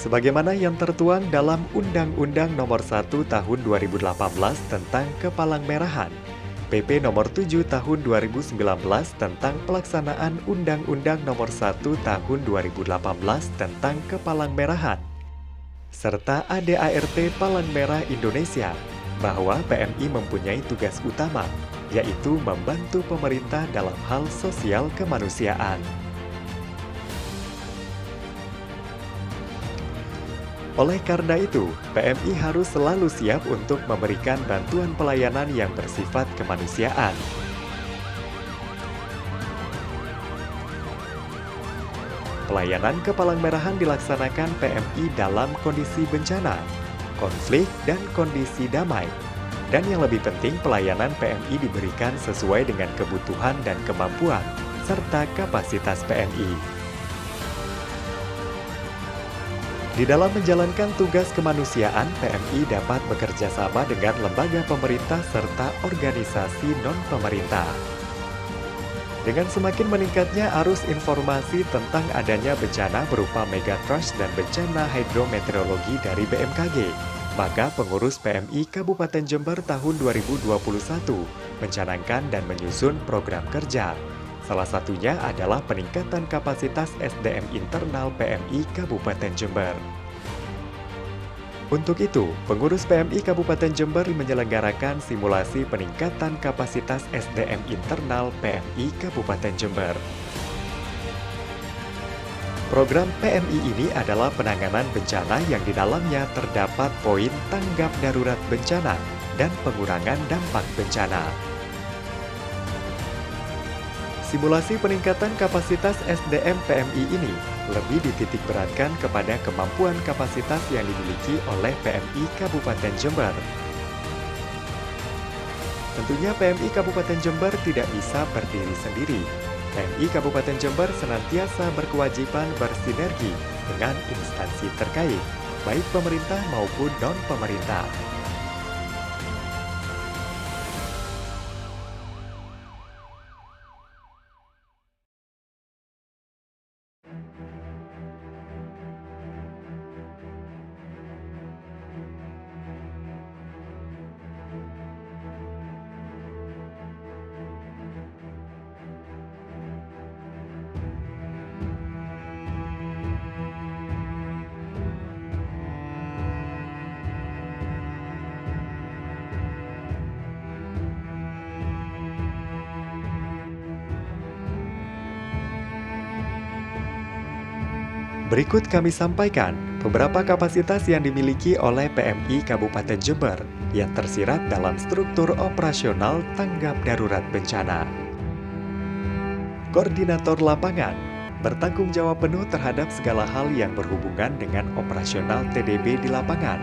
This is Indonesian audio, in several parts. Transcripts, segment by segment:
Sebagaimana yang tertuang dalam Undang-Undang Nomor 1 Tahun 2018 tentang Kepalangmerahan, PP Nomor 7 Tahun 2019 tentang Pelaksanaan Undang-Undang Nomor 1 Tahun 2018 tentang Kepalangmerahan, serta ADART Palang Merah Indonesia, bahwa PMI mempunyai tugas utama, yaitu membantu pemerintah dalam hal sosial kemanusiaan. Oleh karena itu, PMI harus selalu siap untuk memberikan bantuan pelayanan yang bersifat kemanusiaan. Pelayanan Kepalangmerahan dilaksanakan PMI dalam kondisi bencana, konflik, dan kondisi damai. Dan yang lebih penting, pelayanan PMI diberikan sesuai dengan kebutuhan dan kemampuan, serta kapasitas PMI. Di dalam menjalankan tugas kemanusiaan, PMI dapat bekerja sama dengan lembaga pemerintah serta organisasi non-pemerintah. Dengan semakin meningkatnya arus informasi tentang adanya bencana berupa megatrust dan bencana hidrometeorologi dari BMKG, maka pengurus PMI Kabupaten Jember tahun 2021 mencanangkan dan menyusun program kerja. Salah satunya adalah peningkatan kapasitas SDM internal PMI Kabupaten Jember. Untuk itu, pengurus PMI Kabupaten Jember menyelenggarakan simulasi peningkatan kapasitas SDM internal PMI Kabupaten Jember. Program PMI ini adalah penanganan bencana yang di dalamnya terdapat poin tanggap darurat bencana dan pengurangan dampak bencana. Simulasi peningkatan kapasitas SDM PMI ini lebih dititik beratkan kepada kemampuan kapasitas yang dimiliki oleh PMI Kabupaten Jember. Tentunya PMI Kabupaten Jember tidak bisa berdiri sendiri. PMI Kabupaten Jember senantiasa berkewajiban bersinergi dengan instansi terkait, baik pemerintah maupun non-pemerintah. Berikut kami sampaikan beberapa kapasitas yang dimiliki oleh PMI Kabupaten Jember yang tersirat dalam struktur operasional tanggap darurat bencana. Koordinator lapangan bertanggung jawab penuh terhadap segala hal yang berhubungan dengan operasional TDB di lapangan.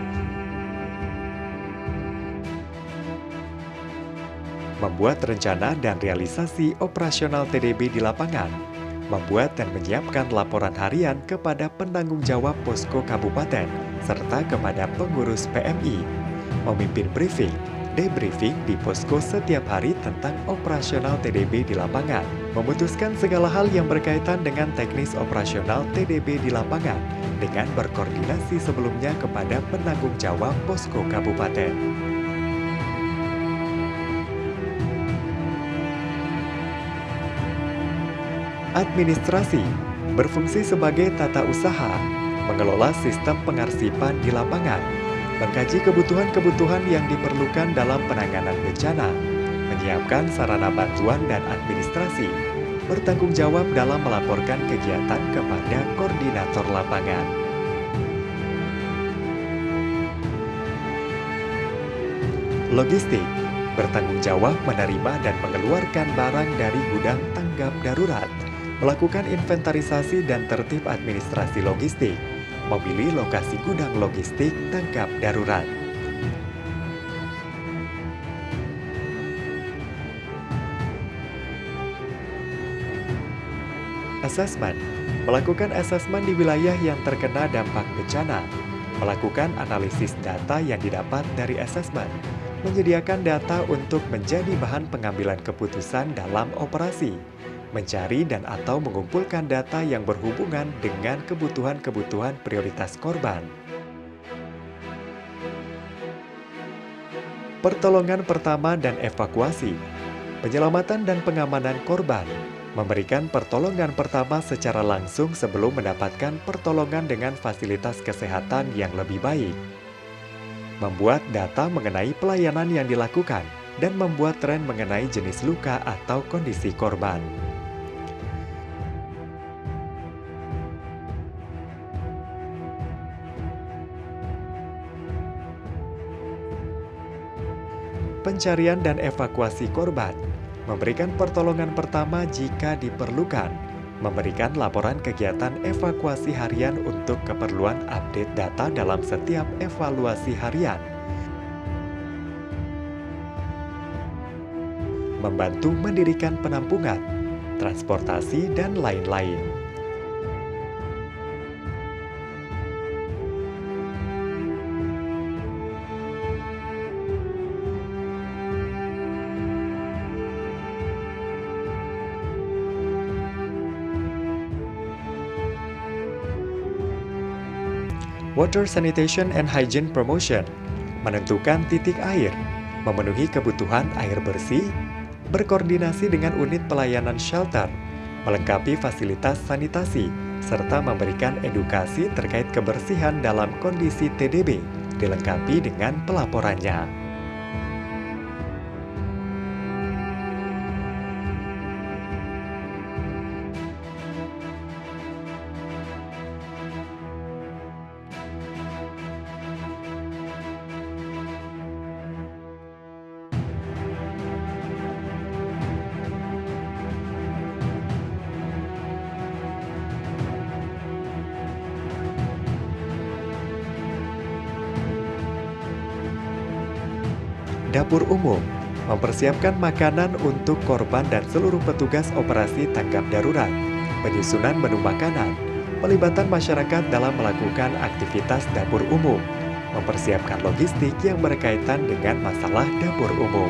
Membuat rencana dan realisasi operasional TDB di lapangan. Membuat dan menyiapkan laporan harian kepada penanggung jawab posko kabupaten, serta kepada pengurus PMI, memimpin briefing, debriefing di posko setiap hari tentang operasional TDB di lapangan, memutuskan segala hal yang berkaitan dengan teknis operasional TDB di lapangan, dengan berkoordinasi sebelumnya kepada penanggung jawab posko kabupaten. Administrasi berfungsi sebagai tata usaha, mengelola sistem pengarsipan di lapangan, mengkaji kebutuhan-kebutuhan yang diperlukan dalam penanganan bencana, menyiapkan sarana bantuan dan administrasi, bertanggung jawab dalam melaporkan kegiatan kepada koordinator lapangan. Logistik bertanggung jawab menerima dan mengeluarkan barang dari gudang tanggap darurat, melakukan inventarisasi dan tertib administrasi logistik, memilih lokasi gudang logistik tanggap darurat. Asesmen, melakukan asesmen di wilayah yang terkena dampak bencana, melakukan analisis data yang didapat dari asesmen, menyediakan data untuk menjadi bahan pengambilan keputusan dalam operasi, mencari dan atau mengumpulkan data yang berhubungan dengan kebutuhan-kebutuhan prioritas korban. Pertolongan pertama dan evakuasi, penyelamatan dan pengamanan korban, memberikan pertolongan pertama secara langsung sebelum mendapatkan pertolongan dengan fasilitas kesehatan yang lebih baik. Membuat data mengenai pelayanan yang dilakukan, dan membuat tren mengenai jenis luka atau kondisi korban. Pencarian dan evakuasi korban, memberikan pertolongan pertama jika diperlukan, memberikan laporan kegiatan evakuasi harian untuk keperluan update data dalam setiap evaluasi harian, membantu mendirikan penampungan, transportasi, dan lain-lain. Water Sanitation and Hygiene Promotion, menentukan titik air, memenuhi kebutuhan air bersih, berkoordinasi dengan unit pelayanan shelter, melengkapi fasilitas sanitasi, serta memberikan edukasi terkait kebersihan dalam kondisi TDB, dilengkapi dengan pelaporannya. Dapur umum, mempersiapkan makanan untuk korban dan seluruh petugas operasi tanggap darurat, penyusunan menu makanan, pelibatan masyarakat dalam melakukan aktivitas dapur umum, mempersiapkan logistik yang berkaitan dengan masalah dapur umum.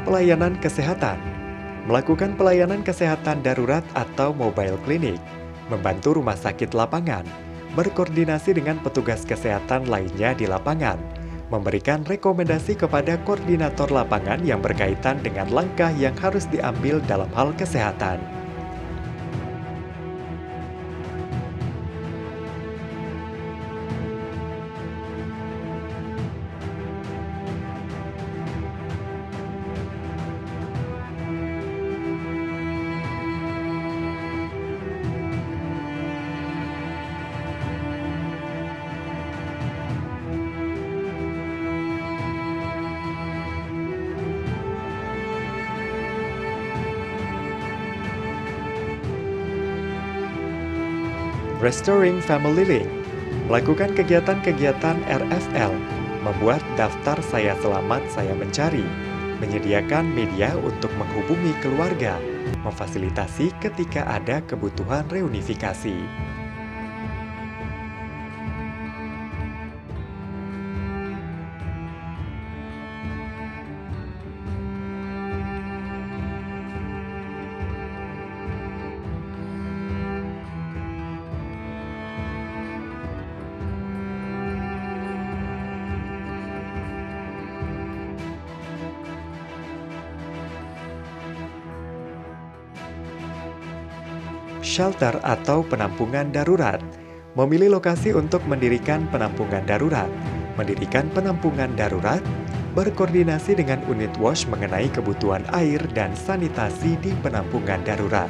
Pelayanan kesehatan, melakukan pelayanan kesehatan darurat atau mobile clinic, membantu rumah sakit lapangan, berkoordinasi dengan petugas kesehatan lainnya di lapangan, memberikan rekomendasi kepada koordinator lapangan yang berkaitan dengan langkah yang harus diambil dalam hal kesehatan. Restoring Family Link, melakukan kegiatan-kegiatan RFL, membuat daftar Saya Selamat Saya Mencari, menyediakan media untuk menghubungi keluarga, memfasilitasi ketika ada kebutuhan reunifikasi. Shelter atau penampungan darurat, memilih lokasi untuk mendirikan penampungan darurat, mendirikan penampungan darurat, berkoordinasi dengan unit WASH mengenai kebutuhan air dan sanitasi di penampungan darurat.